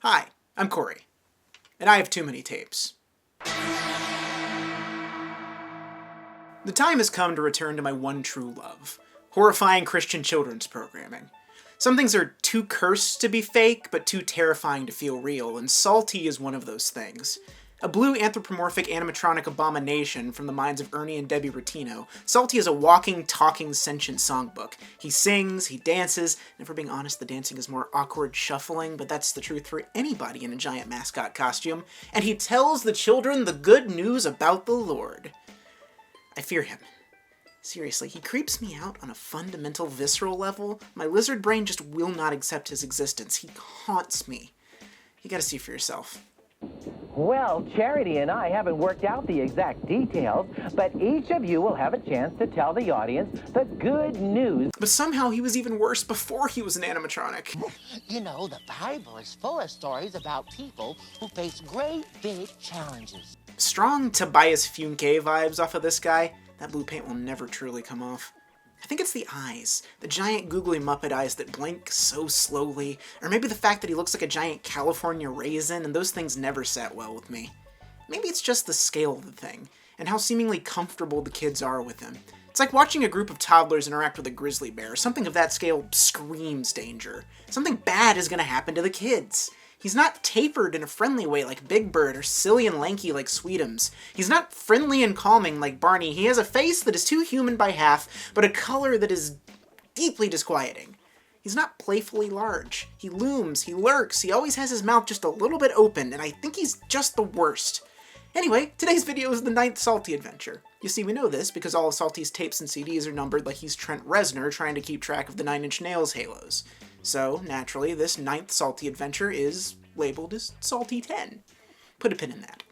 Hi, I'm Corey, and I have too many tapes. The time has come to return to my one true love, horrifying Christian children's programming. Some things are too cursed to be fake, but too terrifying to feel real, and Psalty is one of those things. A blue anthropomorphic animatronic abomination from the minds of Ernie and Debbie Rottino, Psalty is a walking, talking, sentient songbook. He sings, he dances, and if we're being honest, the dancing is more awkward shuffling, but that's the truth for anybody in a giant mascot costume. And he tells the children the good news about the Lord. I fear him. Seriously, he creeps me out on a fundamental, visceral level. My lizard brain just will not accept his existence. He haunts me. You gotta see for yourself. Well, Charity and I haven't worked out the exact details, but each of you will have a chance to tell the audience the good news. But somehow he was even worse before he was an animatronic. You know, the Bible is full of stories about people who face great big challenges. Strong Tobias Funke vibes off of this guy. That blue paint will never truly come off. I think it's the eyes. The giant googly Muppet eyes that blink so slowly. Or maybe the fact that he looks like a giant California raisin, and those things never sat well with me. Maybe it's just the scale of the thing, and how seemingly comfortable the kids are with him. It's like watching a group of toddlers interact with a grizzly bear. Something of that scale screams danger. Something bad is gonna happen to the kids. He's not tapered in a friendly way like Big Bird or silly and lanky like Sweetums. He's not friendly and calming like Barney. He has a face that is too human by half, but a color that is deeply disquieting. He's not playfully large. He looms, he lurks, he always has his mouth just a little bit open, and I think he's just the worst. Anyway, today's video is the 9th Psalty adventure. You see, we know this because all of Psalty's tapes and CDs are numbered like he's Trent Reznor trying to keep track of the Nine Inch Nails halos. So, naturally, this 9th Psalty adventure is labeled as Psalty 10. Put a pin in that.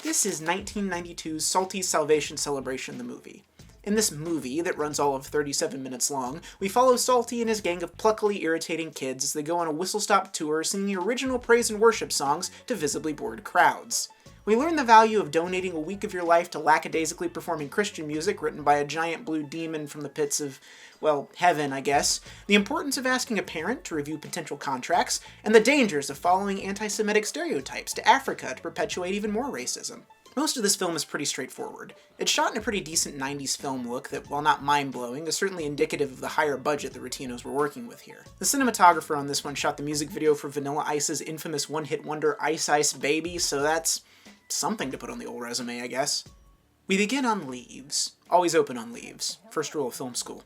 This is 1992's Psalty's Salvation Celebration, the movie. In this movie, that runs all of 37 minutes long, we follow Psalty and his gang of pluckily irritating kids as they go on a whistle-stop tour singing original praise and worship songs to visibly bored crowds. We learn the value of donating a week of your life to lackadaisically performing Christian music written by a giant blue demon from the pits of, well, heaven, I guess, the importance of asking a parent to review potential contracts, and the dangers of following anti-Semitic stereotypes to Africa to perpetuate even more racism. Most of this film is pretty straightforward. It's shot in a pretty decent 90s film look that, while not mind-blowing, is certainly indicative of the higher budget the Rottinos were working with here. The cinematographer on this one shot the music video for Vanilla Ice's infamous one-hit wonder Ice Ice Baby, so that's something to put on the old resume, I guess. We begin on leaves. Always open on leaves. First rule of film school.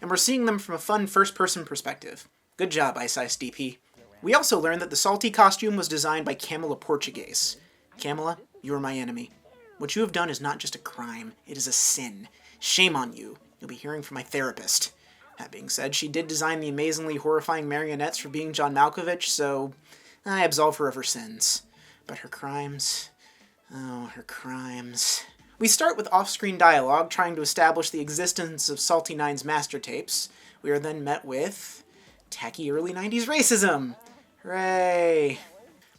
And we're seeing them from a fun first-person perspective. Good job, Ice Ice DP. We also learn that the Psalty costume was designed by Camila Portuguese. Camila, you are my enemy. What you have done is not just a crime, it is a sin. Shame on you. You'll be hearing from my therapist. That being said, she did design the amazingly horrifying marionettes for being John Malkovich, so I absolve her of her sins. But her crimes... oh, her crimes. We start with off-screen dialogue trying to establish the existence of Psalty 9's master tapes. We are then met with tacky early 90s racism. Hooray!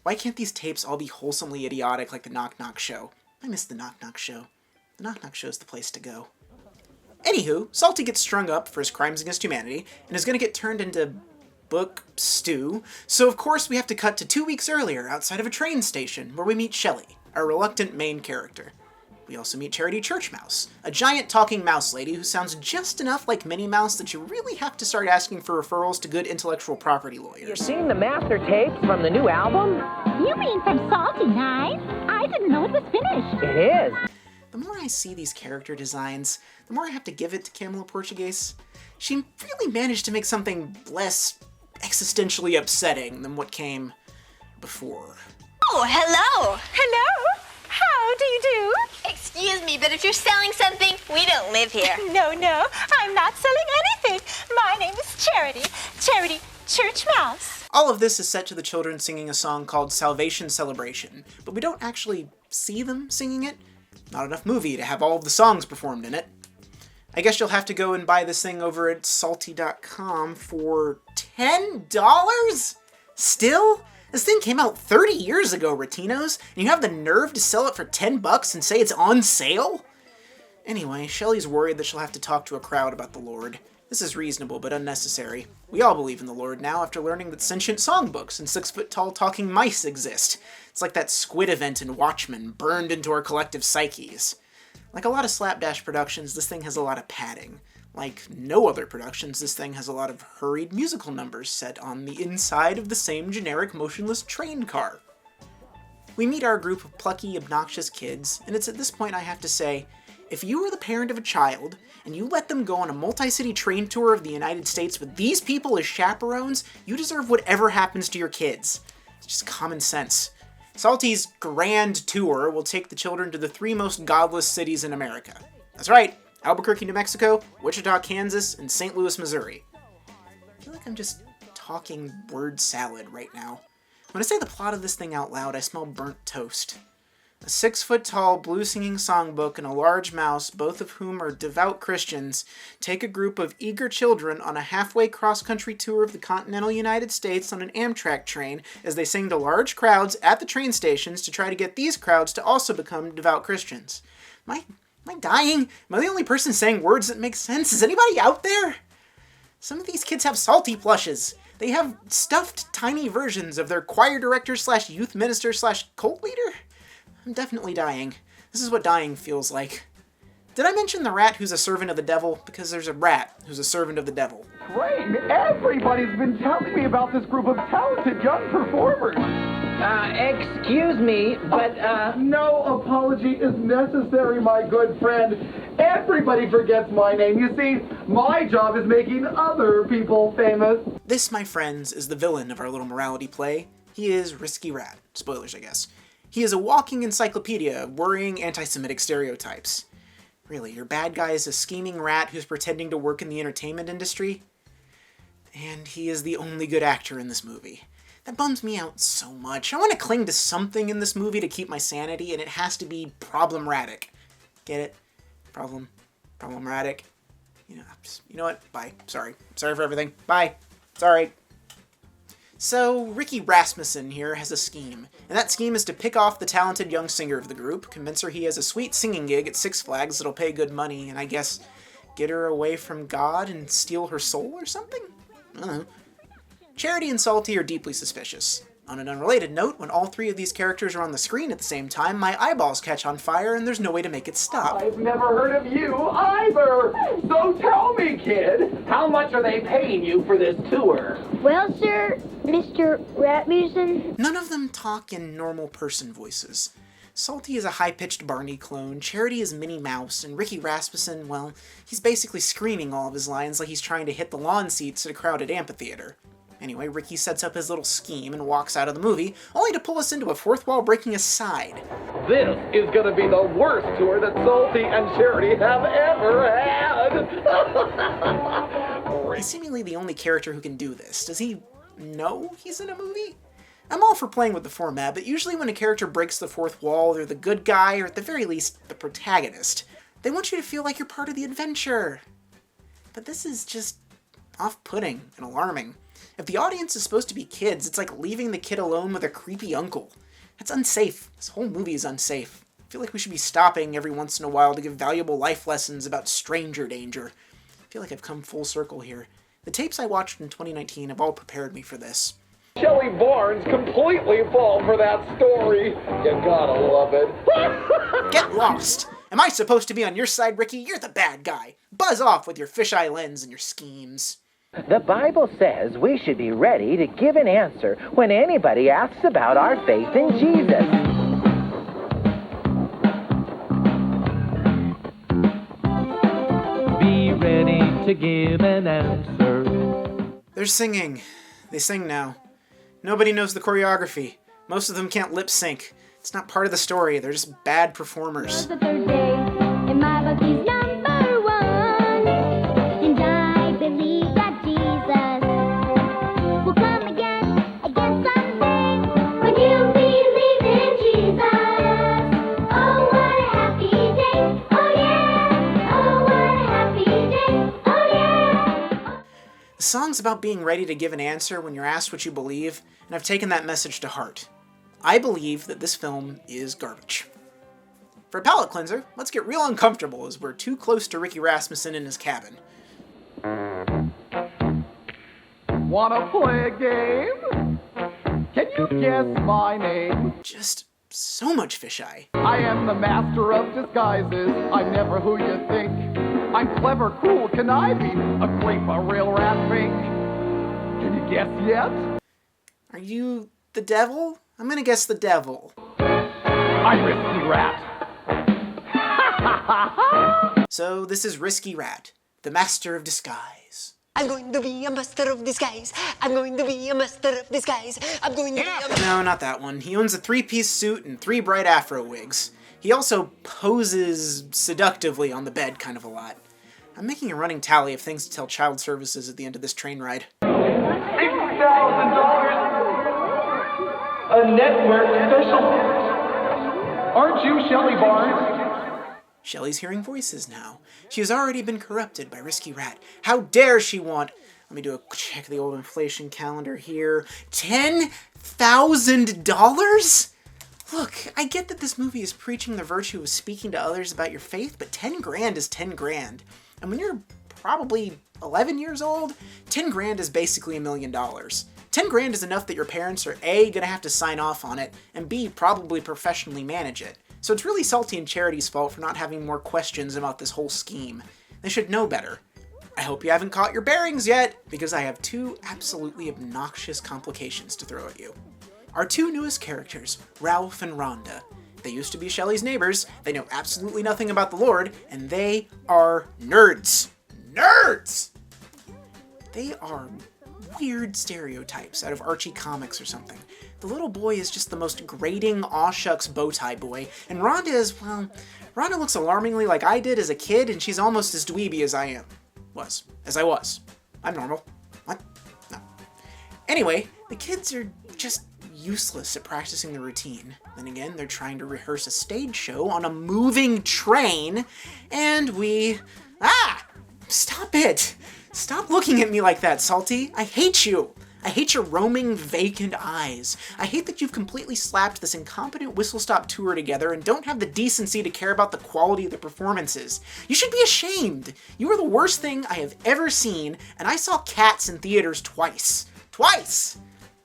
Why can't these tapes all be wholesomely idiotic like the Knock Knock Show? I miss the Knock Knock Show. The Knock Knock Show's the place to go. Anywho, Psalty gets strung up for his crimes against humanity and is going to get turned into book stew, so of course we have to cut to 2 weeks earlier outside of a train station where we meet Shelley, our reluctant main character. We also meet Charity Church Mouse, a giant talking mouse lady who sounds just enough like Minnie Mouse that you really have to start asking for referrals to good intellectual property lawyers. You've seen the master tapes from the new album? You mean from Psalty 9? I didn't know it was finished. It is. The more I see these character designs, the more I have to give it to Camila Portuguese. She really managed to make something less existentially upsetting than what came before. Oh, hello! Hello? How do you do? Excuse me, but if you're selling something, we don't live here. No, I'm not selling anything. My name is Charity. Charity Church Mouse. All of this is set to the children singing a song called Salvation Celebration, but we don't actually see them singing it. Not enough movie to have all of the songs performed in it. I guess you'll have to go and buy this thing over at Psalty.com for $10? Still? This thing came out 30 years ago, Rottinos, and you have the nerve to sell it for $10 and say it's on sale? Anyway, Shelley's worried that she'll have to talk to a crowd about the Lord. This is reasonable but unnecessary. We all believe in the Lord now after learning that sentient songbooks and 6-foot-tall talking mice exist. It's like that squid event in Watchmen burned into our collective psyches. Like a lot of slapdash productions, this thing has a lot of padding. Like no other productions, this thing has a lot of hurried musical numbers set on the inside of the same generic motionless train car. We meet our group of plucky, obnoxious kids, and it's at this point I have to say, if you are the parent of a child, and you let them go on a multi-city train tour of the United States with these people as chaperones, you deserve whatever happens to your kids. It's just common sense. Psalty's grand tour will take the children to the 3 most godless cities in America. That's right, Albuquerque, New Mexico, Wichita, Kansas, and St. Louis, Missouri. I feel like I'm just talking word salad right now. When I say the plot of this thing out loud, I smell burnt toast. A 6-foot-tall, blue-singing songbook and a large mouse, both of whom are devout Christians, take a group of eager children on a halfway cross-country tour of the continental United States on an Amtrak train as they sing to large crowds at the train stations to try to get these crowds to also become devout Christians. Am I dying? Am I the only person saying words that make sense? Is anybody out there? Some of these kids have Psalty plushes. They have stuffed tiny versions of their choir director / youth minister / cult leader. I'm definitely dying. This is what dying feels like. Did I mention the rat who's a servant of the devil? Because there's a rat who's a servant of the devil. Great! Everybody's been telling me about this group of talented young performers. Excuse me, but, No apology is necessary, my good friend. Everybody forgets my name. You see, my job is making other people famous. This, my friends, is the villain of our little morality play. He is Risky Rat. Spoilers, I guess. He is a walking encyclopedia of worrying anti-Semitic stereotypes. Really, your bad guy is a scheming rat who's pretending to work in the entertainment industry? And he is the only good actor in this movie. That bums me out so much. I want to cling to something in this movie to keep my sanity, and it has to be problemratic. Get it? Problemratic. You know what? Bye. Sorry for everything. Bye. Sorry. So, Ricky Rasmussen here has a scheme, and that scheme is to pick off the talented young singer of the group, convince her he has a sweet singing gig at Six Flags that'll pay good money, and I guess get her away from God and steal her soul or something? I don't know. Charity and Psalty are deeply suspicious. On an unrelated note, when all 3 of these characters are on the screen at the same time, my eyeballs catch on fire and there's no way to make it stop. I've never heard of you either. So tell me, kid, how much are they paying you for this tour? Well, sir, Mr. Rasmussen. None of them talk in normal person voices. Psalty is a high-pitched Barney clone, Charity is Minnie Mouse, and Ricky Rasmussen, well, he's basically screaming all of his lines like he's trying to hit the lawn seats at a crowded amphitheater. Anyway, Ricky sets up his little scheme and walks out of the movie, only to pull us into a fourth wall breaking aside. This is going to be the worst tour that Psalty and Charity have ever had. He's seemingly the only character who can do this. Does he know he's in a movie? I'm all for playing with the format, but usually when a character breaks the fourth wall, they're the good guy, or at the very least, the protagonist. They want you to feel like you're part of the adventure. But this is just off-putting and alarming. If the audience is supposed to be kids, it's like leaving the kid alone with a creepy uncle. That's unsafe. This whole movie is unsafe. I feel like we should be stopping every once in a while to give valuable life lessons about stranger danger. I feel like I've come full circle here. The tapes I watched in 2019 have all prepared me for this. Shelley Barnes completely fall for that story. You gotta love it. Get lost! Am I supposed to be on your side, Ricky? You're the bad guy. Buzz off with your fisheye lens and your schemes. the Bible says we should be ready to give an answer when anybody asks about our faith in Jesus. Be ready to give an answer. They're singing. They sing now. Nobody knows the choreography. Most of them can't lip sync. It's not part of the story. They're just bad performers. The third day, and my book is number one. And I believe that Jesus will come again someday. When you believe in Jesus, oh what a happy day, oh yeah, oh what a happy day, oh yeah. The song's about being ready to give an answer when you're asked what you believe, and I've taken that message to heart. I believe that this film is garbage. For a palate cleanser, let's get real uncomfortable as we're too close to Ricky Rasmussen in his cabin. Wanna play a game? Can you guess my name? Just so much fisheye. I am the master of disguises. I'm never who you think. I'm clever, cruel, conniving, a creep, a real rat fink. Can you guess yet? Are you the devil? I'm gonna guess the devil. I'm Risky Rat. So this is Risky Rat, the master of disguise. I'm going to be a master of disguise. I'm going to be a master of disguise. I'm going to be a... No, not that one. He owns a 3-piece suit and 3 bright afro wigs. He also poses seductively on the bed kind of a lot. I'm making a running tally of things to tell child services at the end of this train ride. $60,000! A network special. Aren't you Shelley Barnes? Shelley's hearing voices now. She has already been corrupted by Risky Rat. How dare she want... Let me do a check of the old inflation calendar here. $10,000? Look, I get that this movie is preaching the virtue of speaking to others about your faith, but 10 grand is 10 grand. And when you're probably 11 years old, 10 grand is basically $1 million. 10 grand is enough that your parents are A, gonna have to sign off on it, and B, probably professionally manage it. So it's really Psalty and Charity's fault for not having more questions about this whole scheme. They should know better. I hope you haven't caught your bearings yet, because I have 2 absolutely obnoxious complications to throw at you. Our 2 newest characters, Ralph and Rhonda. They used to be Shelley's neighbors, they know absolutely nothing about the Lord, and they are nerds. Nerds! They are weird stereotypes out of Archie comics or something. The little boy is just the most grating aw shucks bow tie boy, and Rhonda is, well, Rhonda looks alarmingly like I did as a kid, and she's almost as dweeby as I was. I'm normal. What? No. Anyway, the kids are just useless at practicing the routine. Then again, they're trying to rehearse a stage show on a moving train, and we... Stop it! Stop looking at me like that, Psalty. I hate you. I hate your roaming, vacant eyes. I hate that you've completely slapped this incompetent whistle-stop tour together and don't have the decency to care about the quality of the performances. You should be ashamed. You are the worst thing I have ever seen, and I saw Cats in theaters twice. Twice!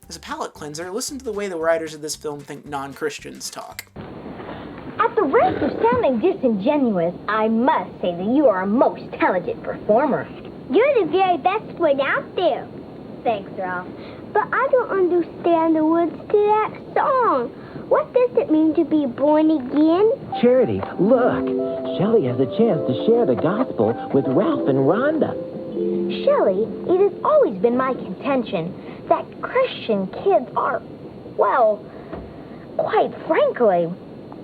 As a palate cleanser, listen to the way the writers of this film think non-Christians talk. At the risk of sounding disingenuous, I must say that you are a most talented performer. You're the very best one out there. Thanks, Ralph. But I don't understand the words to that song. What does it mean to be born again? Charity, look. Shelley has a chance to share the gospel with Ralph and Rhonda. Shelley, it has always been my contention that Christian kids are, well, quite frankly,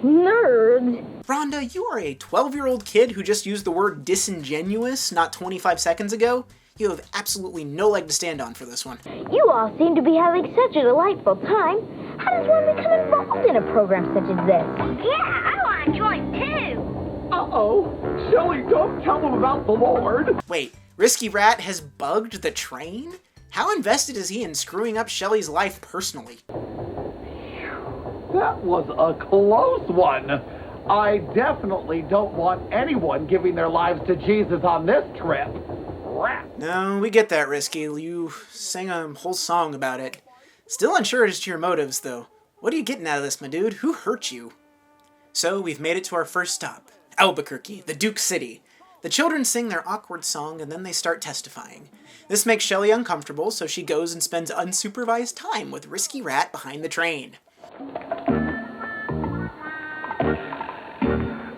nerds. Rhonda, you are a 12-year-old kid who just used the word disingenuous not 25 seconds ago. You have absolutely no leg to stand on for this one. You all seem to be having such a delightful time. How does one become involved in a program such as this? Yeah, I want to join too. Uh-oh. Shelley, don't tell them about the Lord. Wait, Risky Rat has bugged the train? How invested is he in screwing up Shelley's life personally? That was a close one. I definitely don't want anyone giving their lives to Jesus on this trip. No, we get that, Risky. You sang a whole song about it. Still unsure as to your motives, though. What are you getting out of this, my dude? Who hurt you? So, we've made it to our first stop. Albuquerque, the Duke City. The children sing their awkward song, and then they start testifying. This makes Shelley uncomfortable, so she goes and spends unsupervised time with Risky Rat behind the train.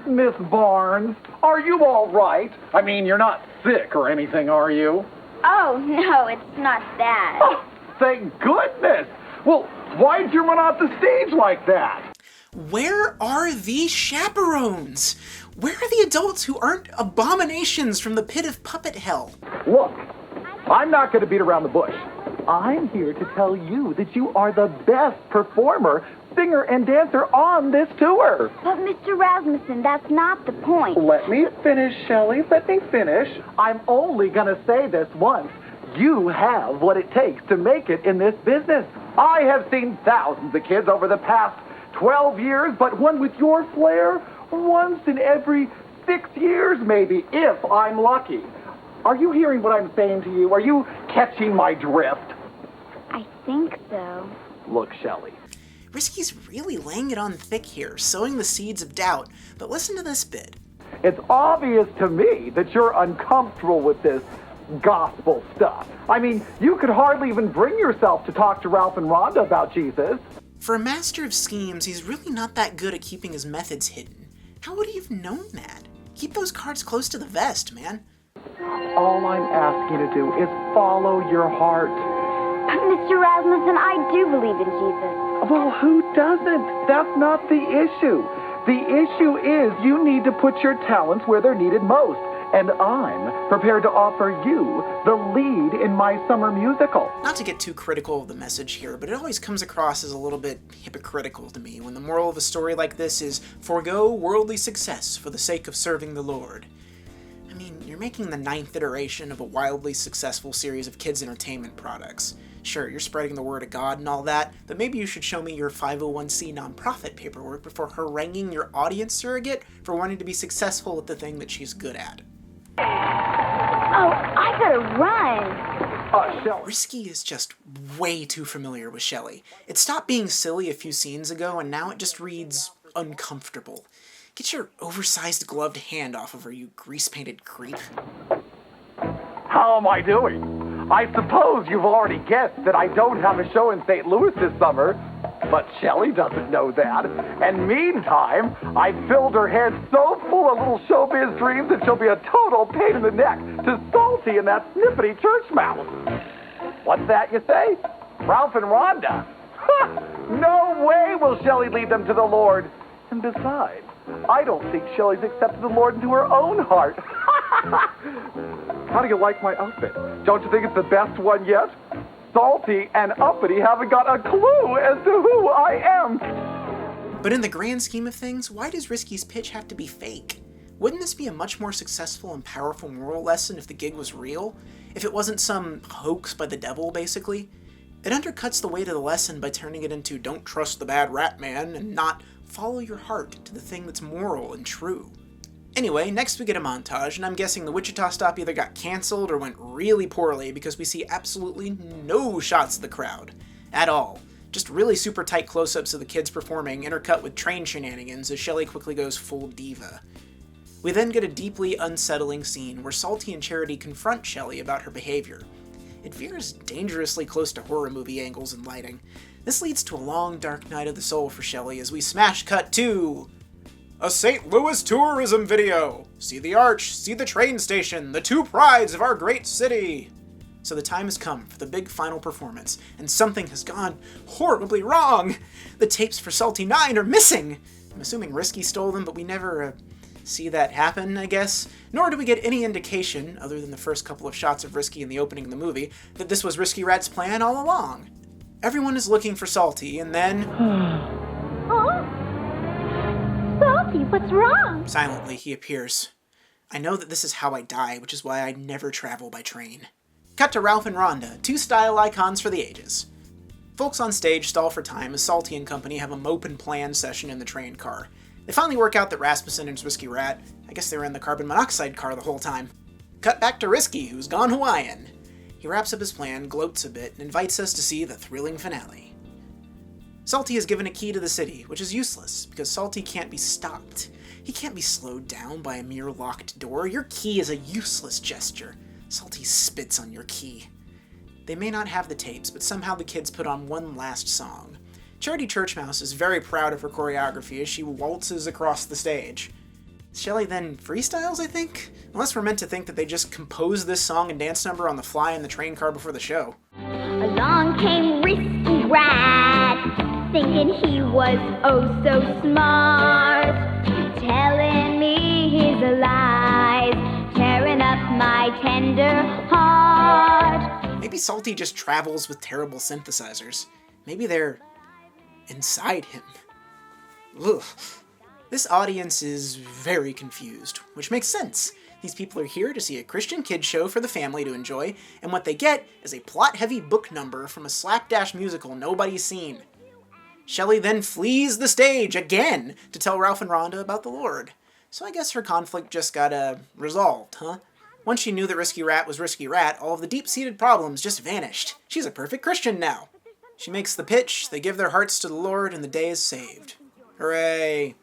Miss Barnes, are you all right? I mean, you're not sick or anything, are you? Oh, no, it's not that. Oh, thank goodness. Well, why'd you run off the stage like that? Where are the chaperones? Where are the adults who aren't abominations from the pit of puppet hell? Look, I'm not going to beat around the bush. I'm here to tell you that you are the best performer, singer, and dancer on this tour. But, Mr. Rasmussen, that's not the point. Let me finish, Shelley. Let me finish. I'm only going to say this once. You have what it takes to make it in this business. I have seen thousands of kids over the past 12 years, but one with your flair, once in every 6 years, maybe, if I'm lucky. Are you hearing what I'm saying to you? Are you catching my drift? think so. Look, Shelley. Risky's really laying it on thick here, sowing the seeds of doubt, but listen to this bit. It's obvious to me that you're uncomfortable with this gospel stuff. I mean, you could hardly even bring yourself to talk to Ralph and Rhonda about Jesus. For a master of schemes, he's really not that good at keeping his methods hidden. How would he have known that? Keep those cards close to the vest, man. All I'm asking you to do is follow your heart. But Mr. Rasmussen, I do believe in Jesus. Well, who doesn't? That's not the issue. The issue is you need to put your talents where they're needed most. And I'm prepared to offer you the lead in my summer musical. Not to get too critical of the message here, but it always comes across as a little bit hypocritical to me when the moral of a story like this is forego worldly success for the sake of serving the Lord. I mean, you're making the 9th iteration of a wildly successful series of kids' entertainment products. Sure, you're spreading the word of God and all that, but maybe you should show me your 501c nonprofit paperwork before haranguing your audience surrogate for wanting to be successful at the thing that she's good at. Oh, I gotta run. Shelley. Risky is just way too familiar with Shelley. It stopped being silly a few scenes ago, and now it just reads uncomfortable. Get your oversized gloved hand off of her, you grease-painted creep. How am I doing? I suppose you've already guessed that I don't have a show in St. Louis this summer, but Shelley doesn't know that. And meantime, I filled her head so full of little showbiz dreams that she'll be a total pain in the neck to Psalty and that snippety church mouse. What's that, you say? Ralph and Rhonda? No way will Shelley lead them to the Lord. And besides, I don't think Shelley's accepted the Lord into her own heart. How do you like my outfit? Don't you think it's the best one yet? Psalty and Uppity haven't got a clue as to who I am. But in the grand scheme of things, why does Risky's pitch have to be fake? Wouldn't this be a much more successful and powerful moral lesson if the gig was real? If it wasn't some hoax by the devil, basically? It undercuts the weight of the lesson by turning it into don't trust the bad rat man and not follow your heart to the thing that's moral and true. Anyway, next we get a montage, and I'm guessing the Wichita stop either got cancelled or went really poorly because we see absolutely no shots of the crowd. At all. Just really super tight close-ups of the kids performing, intercut with train shenanigans as Shelley quickly goes full diva. We then get a deeply unsettling scene where Psalty and Charity confront Shelley about her behavior. It veers dangerously close to horror movie angles and lighting. This leads to a long dark night of the soul for Shelley as we smash cut to a St. Louis tourism video. See the arch, see the train station, the two prides of our great city. So the time has come for the big final performance, and something has gone horribly wrong. The tapes for Psalty 9 are missing. I'm assuming Risky stole them, but we never see that happen, I guess. Nor do we get any indication, other than the first couple of shots of Risky in the opening of the movie, that this was Risky Rat's plan all along. Everyone is looking for Psalty, and then Oh? Psalty, what's wrong? silently he appears. I know that this is how I die, which is why I never travel by train. Cut to Ralph and Rhonda, two style icons for the ages. Folks on stage stall for time as Psalty and company have a mope and plan session in the train car. They finally work out that Rasmussen and Risky Rat, I guess they were in the carbon monoxide car the whole time. Cut back to Risky, who's gone Hawaiian. He wraps up his plan, gloats a bit, and invites us to see the thrilling finale. Psalty is given a key to the city, which is useless, because Psalty can't be stopped. He can't be slowed down by a mere locked door. Your key is a useless gesture. Psalty spits on your key. They may not have the tapes, but somehow the kids put on one last song. Charity Churchmouse is very proud of her choreography as she waltzes across the stage. Shelley then freestyles, I think? Unless we're meant to think that they just composed this song and dance number on the fly in the train car before the show. Along came Risky Rat, thinking he was oh so smart, telling me his lies, tearing up my tender heart. Maybe Psalty just travels with terrible synthesizers. Maybe they're inside him. Ugh. This audience is very confused, which makes sense. These people are here to see a Christian kids show for the family to enjoy, and what they get is a plot-heavy book number from a slapdash musical nobody's seen. Shelley then flees the stage again to tell Ralph and Rhonda about the Lord. So I guess her conflict just got resolved, huh? Once she knew that Risky Rat was Risky Rat, all of the deep-seated problems just vanished. She's a perfect Christian now. She makes the pitch, they give their hearts to the Lord, and the day is saved. Hooray!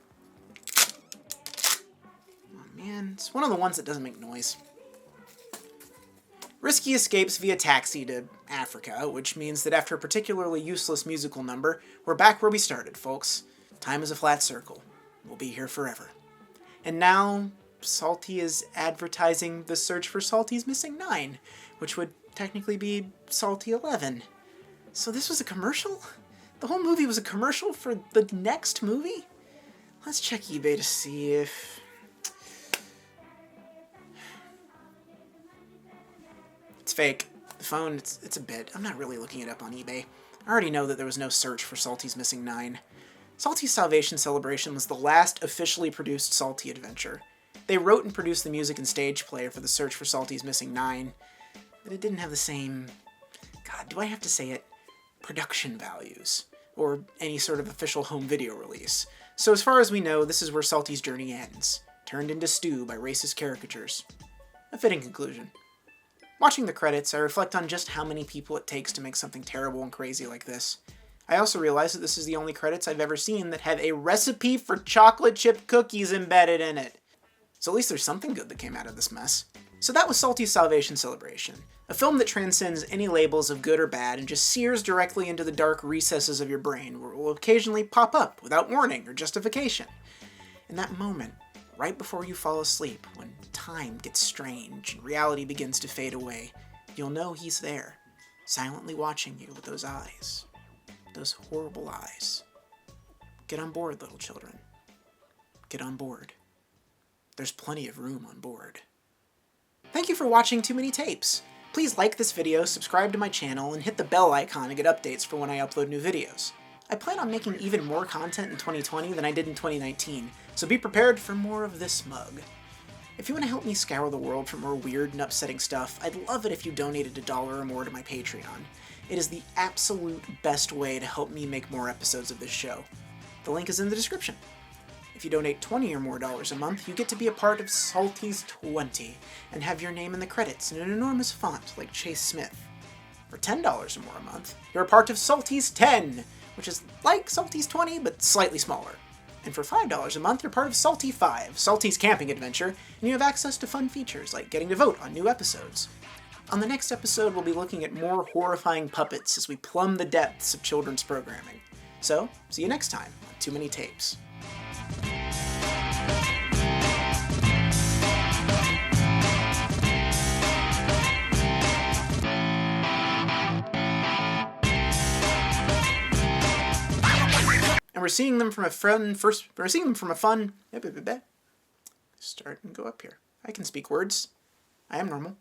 Oh man, it's one of the ones that doesn't make noise. Risky escapes via taxi to Africa, which means that after a particularly useless musical number, we're back where we started, folks. Time is a flat circle. We'll be here forever. And now, Psalty is advertising the search for Psalty's missing 9, which would technically be Psalty 11. So this was a commercial? The whole movie was a commercial for the next movie? Let's check eBay to see if... It's fake. The phone, it's a bit. I'm not really looking it up on eBay. I already know that there was no search for Psalty's missing 9. Psalty's Salvation Celebration was the last officially produced Psalty adventure. They wrote and produced the music and stage play for the search for Psalty's missing 9, but it didn't have the same... God, do I have to say it? Production values, or any sort of official home video release. So as far as we know, this is where Psalty's journey ends, turned into stew by racist caricatures. A fitting conclusion. Watching the credits, I reflect on just how many people it takes to make something terrible and crazy like this. I also realize that this is the only credits I've ever seen that have a recipe for chocolate chip cookies embedded in it. So at least there's something good that came out of this mess. So that was Psalty's Salvation Celebration, a film that transcends any labels of good or bad and just sears directly into the dark recesses of your brain where it will occasionally pop up without warning or justification. In that moment, right before you fall asleep, when time gets strange and reality begins to fade away, you'll know he's there, silently watching you with those eyes. Those horrible eyes. Get on board, little children. Get on board. There's plenty of room on board. Thank you for watching Too Many Tapes. Please like this video, subscribe to my channel, and hit the bell icon to get updates for when I upload new videos. I plan on making even more content in 2020 than I did in 2019, so be prepared for more of this mug. If you want to help me scour the world for more weird and upsetting stuff, I'd love it if you donated $1 or more to my Patreon. It is the absolute best way to help me make more episodes of this show. The link is in the description. If you donate $20 or more a month, you get to be a part of Psalty's 20 and have your name in the credits in an enormous font like Chase Smith. For $10 or more a month, you're a part of Psalty's 10, which is like Psalty's 20 but slightly smaller. And for $5 a month, you're part of Psalty 5, Psalty's camping adventure, and you have access to fun features like getting to vote on new episodes. On the next episode, we'll be looking at more horrifying puppets as we plumb the depths of children's programming. So, see you next time on Too Many Tapes. And we're seeing them from a fun... Start and go up here. I can speak words. I am normal.